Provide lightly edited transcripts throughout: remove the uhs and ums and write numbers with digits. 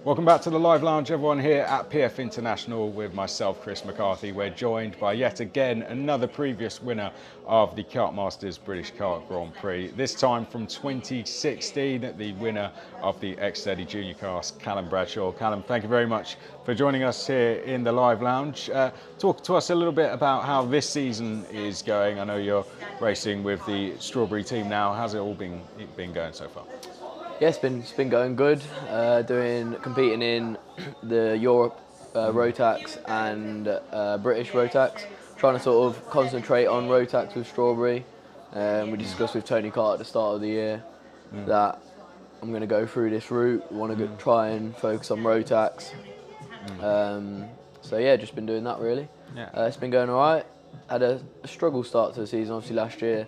Welcome back to the Live Lounge, everyone, here at PF International with myself, Chris McCarthy. We're joined by yet again another previous winner of the Kartmasters British Kart Grand Prix. This time from 2016, the winner of the X30 Junior class, Callum Bradshaw. Callum, thank you very much for joining us here in the Live Lounge. Talk to us a little bit about how this season is going. I know you're racing with the Strawberry team now. How's it all been going so far? Yeah, it's been going good. Competing in the Europe Rotax and British Rotax. Trying to sort of concentrate on Rotax with Strawberry. We discussed with Tony Kart at the start of the year that I'm going to go through this route. We want to try and focus on Rotax. So yeah, just been doing that really. Yeah. It's been going alright. Had a struggle start to the season. Obviously last year,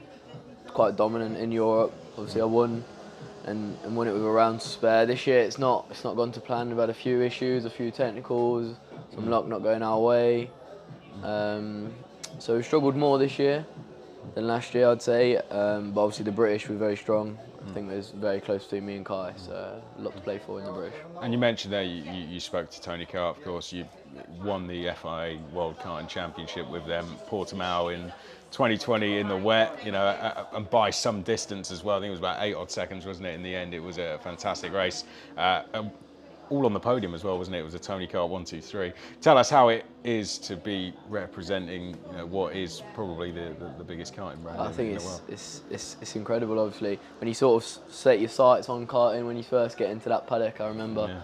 quite dominant in Europe. Obviously I won. And won it with a round to spare. This year it's not gone to plan. We've had a few issues, a few technicals, some luck not going our way. So we struggled more this year than last year, I'd say. But obviously the British were very strong. I think it was very close between me and Kai, so a lot to play for in the British. And you mentioned there you spoke to Tony Kart, of course. You won the FIA World Karting Championship with them, Portimao in 2020 in the wet, and by some distance as well. I think it was about 8 odd seconds, wasn't it? In the end, it was a fantastic race. All on the podium as well, wasn't it? It was a Tony Kart 1, 2, 3. Tell us how it is to be representing what is probably the biggest karting brand in the world. It's incredible, obviously. When you sort of set your sights on karting, when you first get into that paddock, I remember. Yeah.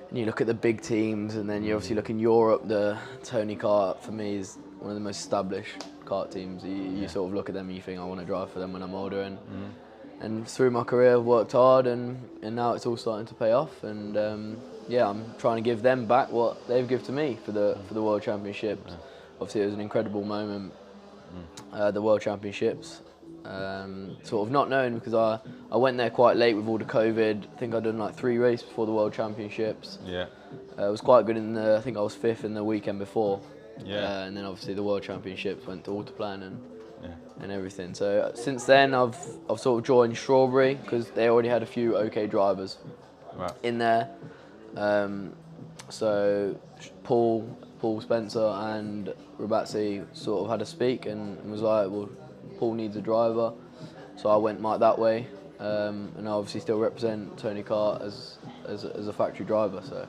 And you look at the big teams, and then you obviously look in Europe. The Tony Kart, for me, is one of the most established kart teams. You sort of look at them and you think, I want to drive for them when I'm older. And through my career, I've worked hard, and now it's all starting to pay off. And I'm trying to give them back what they've given to me for the World Championships. Obviously, it was an incredible moment, the World Championships. Sort of not knowing, because I went there quite late with all the COVID. I think I'd done like 3 races before the World Championships. Yeah. It was quite good I think I was 5th in the weekend before. Yeah. And then obviously the World Championships went all to plan and everything. So since then I've sort of joined Strawberry, because they already had a few okay drivers in there. So Paul Spencer and Rabatzi sort of had a speak and was like, well, Paul needs a driver. So I went that way. And I obviously still represent Tony Kart as a factory driver. So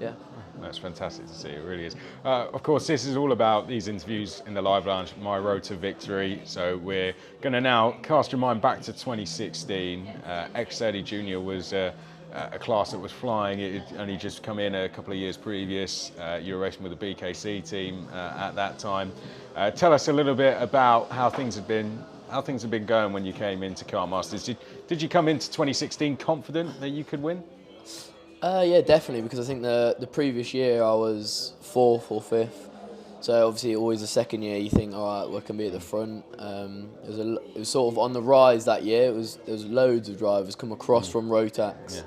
yeah. That's fantastic to see, it really is. Of course, this is all about these interviews in the Live Lounge, my road to victory. So we're going to now cast your mind back to 2016. X30 Junior was a class that was flying. It had only just come in a couple of years previous. You were racing with the BKC team at that time. Tell us a little bit about how things have been going when you came into Kartmasters. Did you come into 2016 confident that you could win? Yeah, definitely, because I think the previous year I was 4th or 5th. So obviously always the second year you think, all right, we can be at the front. It was sort of on the rise that year. There was loads of drivers come across from Rotax.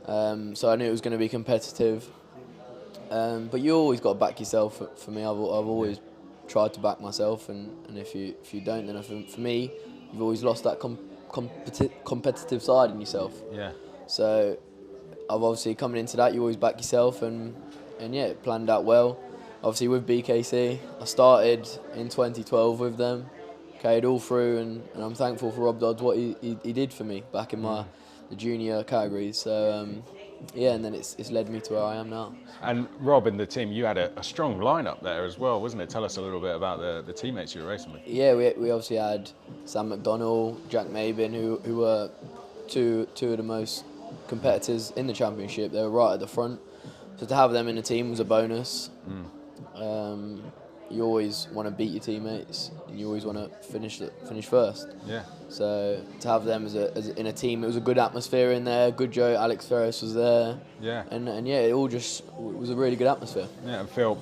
Yeah. So I knew it was going to be competitive. But you always got to back yourself. For me, I've always tried to back myself, and if you don't, then for me, you've always lost that competitive side in yourself. Yeah. So I've obviously coming into that, you always back yourself, and yeah, it planned out well. Obviously with BKC, I started in 2012 with them, carried all through, and I'm thankful for Rob Dodds what he did for me back in the junior categories. So yeah, and then it's led me to where I am now. And Rob and the team, you had a strong lineup there as well, wasn't it? Tell us a little bit about the teammates you were racing with. Yeah, we obviously had Sam McDonnell, Jack Mabin, who were two of the most competitors in the championship. They were right at the front, so to have them in the team was a bonus. You always want to beat your teammates, and you always want to finish first. Yeah. So to have them as in a team, it was a good atmosphere in there. Good Joe, Alex Ferris was there. Yeah. And yeah, it all just was a really good atmosphere. Yeah. And Phil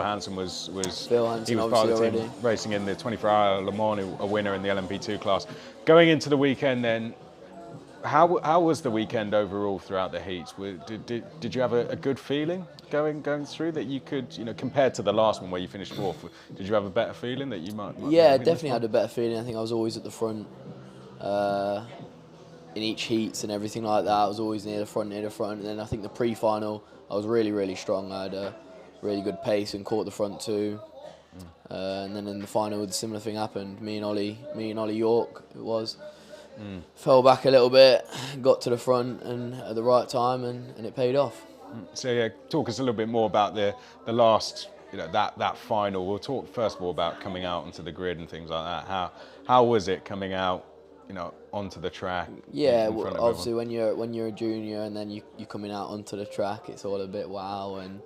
Hansen was Phil Hansen, he was part of the team racing in the 24-hour Le Mans, a winner in the LMP2 class. Going into the weekend then, how was the weekend overall throughout the heats? Did you have a good feeling going through that you could, compared to the last one where you finished 4th, did you have a better feeling that you might yeah, definitely had a better feeling. I think I was always at the front. in each heats and everything like that. I was always near the front. And then I think the pre-final, I was really, really strong. I had a really good pace and caught the front two. And then in the final, the similar thing happened. Me and Ollie York, it was. Fell back a little bit, got to the front and at the right time, and it paid off. So yeah, talk us a little bit more about the last, that final. We'll talk first of all about coming out onto the grid and things like that. How was it coming out, onto the track? Yeah, well, obviously when you're a junior and then you're coming out onto the track, it's all a bit wow and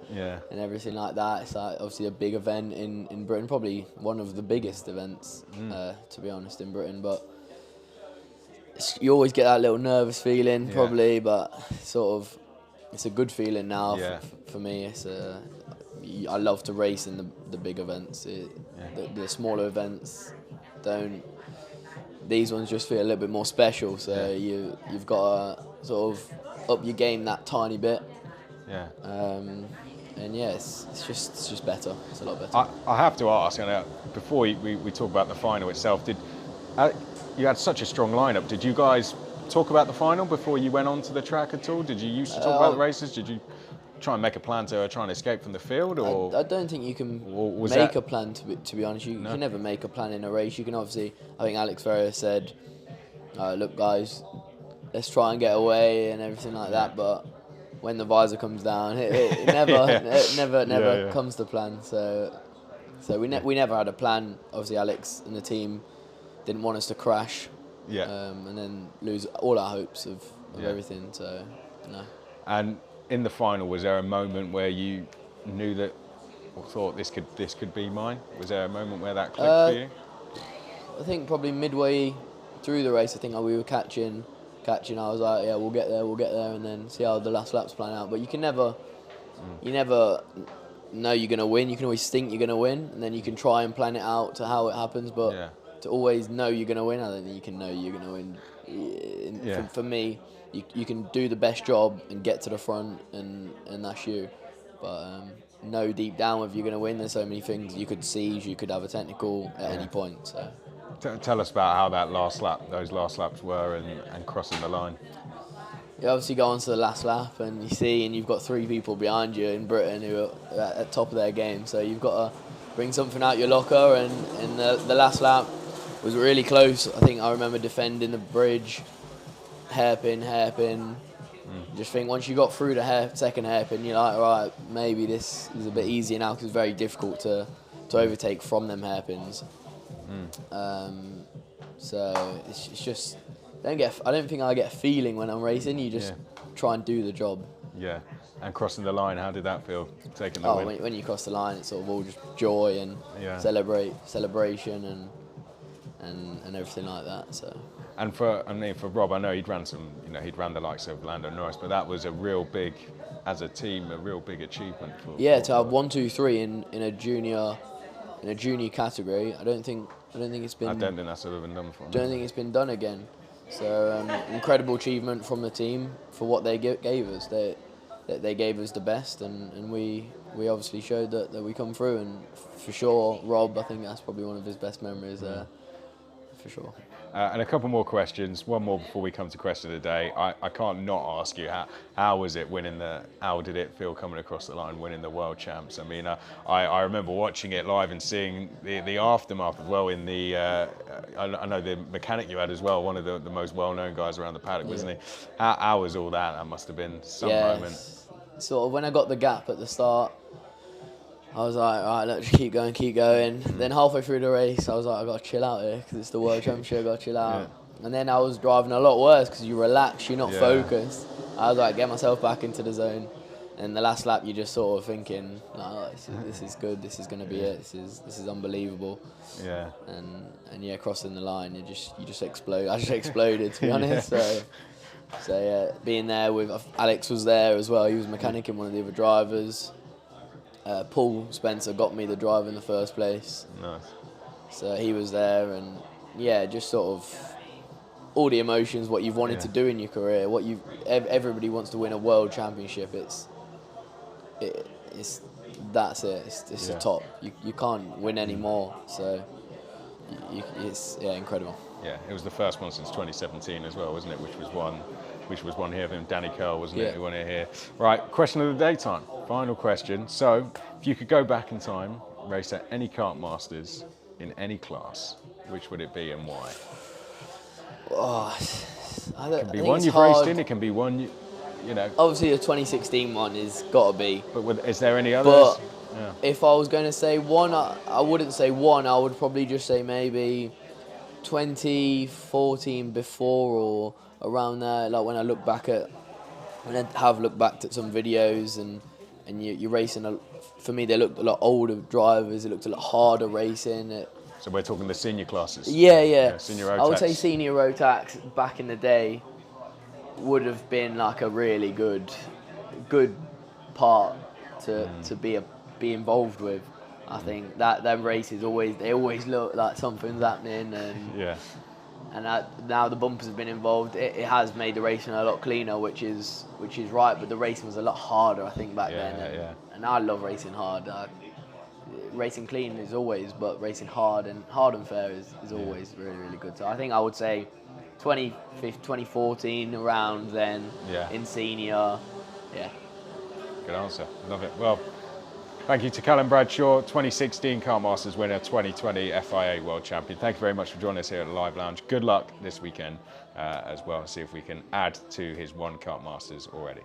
everything like that. It's like obviously a big event in Britain, probably one of the biggest events, to be honest, in Britain. But you always get that little nervous feeling, probably, but it's a good feeling now for me. I love to race in the big events. The smaller events don't. These ones just feel a little bit more special. So you've got to sort of up your game that tiny bit. Yeah. And it's just better. It's a lot better. I have to ask, before we talk about the final itself, you had such a strong lineup. Did you guys talk about the final before you went onto the track at all? Did you used to talk about the races? Did you try and make a plan to try and escape from the field? Or I don't think you can make a plan, to be honest. You can never make a plan in a race. You can obviously, I think X30 said, look guys, let's try and get away and everything like that, but when the visor comes down, it never comes to plan. So we never had a plan. Obviously Alex and the team didn't want us to crash and then lose all our hopes of everything. So no. And in the final, was there a moment where you knew that, or thought this could be mine? Was there a moment where that clicked for you? I think probably midway through the race, I think we were catching. I was like, we'll get there, and then see how the last laps plan out. But you never know you're gonna win. You can always think you're gonna win, and then you can try and plan it out to how it happens. But to always know you're gonna win, I don't think you can know you're gonna win. For me, you can do the best job and get to the front, and that's you. But know deep down if you're going to win. There's so many things you could seize. You could have a technical at any point. So tell us about how those last laps were, and crossing the line. You obviously go on to the last lap, and you've got three people behind you in Britain who are at top of their game. So you've got to bring something out your locker, and the last lap was really close. I think I remember defending the bridge. Hairpin. Just think once you got through the second hairpin, you're like, right, maybe this is a bit easier now, because it's very difficult to overtake from them hairpins. So it's just I don't think I get a feeling when I'm racing. You just try and do the job. Yeah. And crossing the line, how did that feel? Taking the win? When you cross the line, it's sort of all just joy and celebration and everything like that. So. And for Rob, I know he'd ran the likes of Lando Norris, but that was a real big, as a team, a real big achievement. To have 1, 2, 3 in a junior category, I don't think it's been. I don't think that's ever been done before. Don't think it's been done again. So incredible achievement from the team for what they gave us. They gave us the best, and we obviously showed that we come through. And for sure, Rob, I think that's probably one of his best memories. For sure. And a couple more questions. One more before we come to question of the day. I can't not ask you, how was it how did it feel coming across the line, winning the World Champs? I mean, I remember watching it live and seeing the aftermath as well. In the I know the mechanic you had as well, one of the most well-known guys around the paddock, wasn't he? How was all that? That must have been some moment. Sort of when I got the gap at the start, I was like, all right, let's keep going. Then halfway through the race, I was like, I got to chill out here, because it's the World Championship, I got to chill out. And then I was driving a lot worse, because you relax, you're not focused. I was like, get myself back into the zone. And the last lap, you're just sort of thinking, no, this is good, this is going to be it, this is unbelievable. Yeah. And crossing the line, you just explode. I just exploded, to be honest. So being there with Alex was there as well. He was mechanicking one of the other drivers. Paul Spencer got me the drive in the first place. Nice. So he was there, and just sort of all the emotions, what you've wanted to do in your career, everybody wants to win a world championship. It's that's it. It's the top. You can't win any more. So it's incredible. Yeah, it was the first one since 2017 as well, wasn't it? Which was one here from Danny Curl, wasn't it? Who won it here. Right, question of the daytime. Final question. So, if you could go back in time, race at any Kartmasters in any class, which would it be and why? Oh, It can be one you've raced in. It can be one, you know. Obviously, the 2016 one is got to be. But is there any others? But if I was going to say one, I wouldn't say one. I would probably just say maybe 2014 before or around there. Like when I look back at, when I have looked back at some videos and you're racing. For me, they looked a lot older drivers. It looked a lot harder racing. So we're talking the senior classes. Yeah. Senior Rotax. I would say senior Rotax back in the day would have been like a really good part to be involved with. I think that them races always look like something's happening, and now the bumpers have been involved. It has made the racing a lot cleaner, which is right. But the racing was a lot harder, I think, back then. And I love racing hard. Racing clean is always, but racing hard and fair is always really, really good. So I think I would say 2014 around then in senior. Yeah. Good answer. Love it. Well, thank you to Callum Bradshaw, 2016 Kartmasters winner, 2020 FIA World Champion. Thank you very much for joining us here at the Live Lounge. Good luck this weekend as well. See if we can add to his 1 Kartmasters already.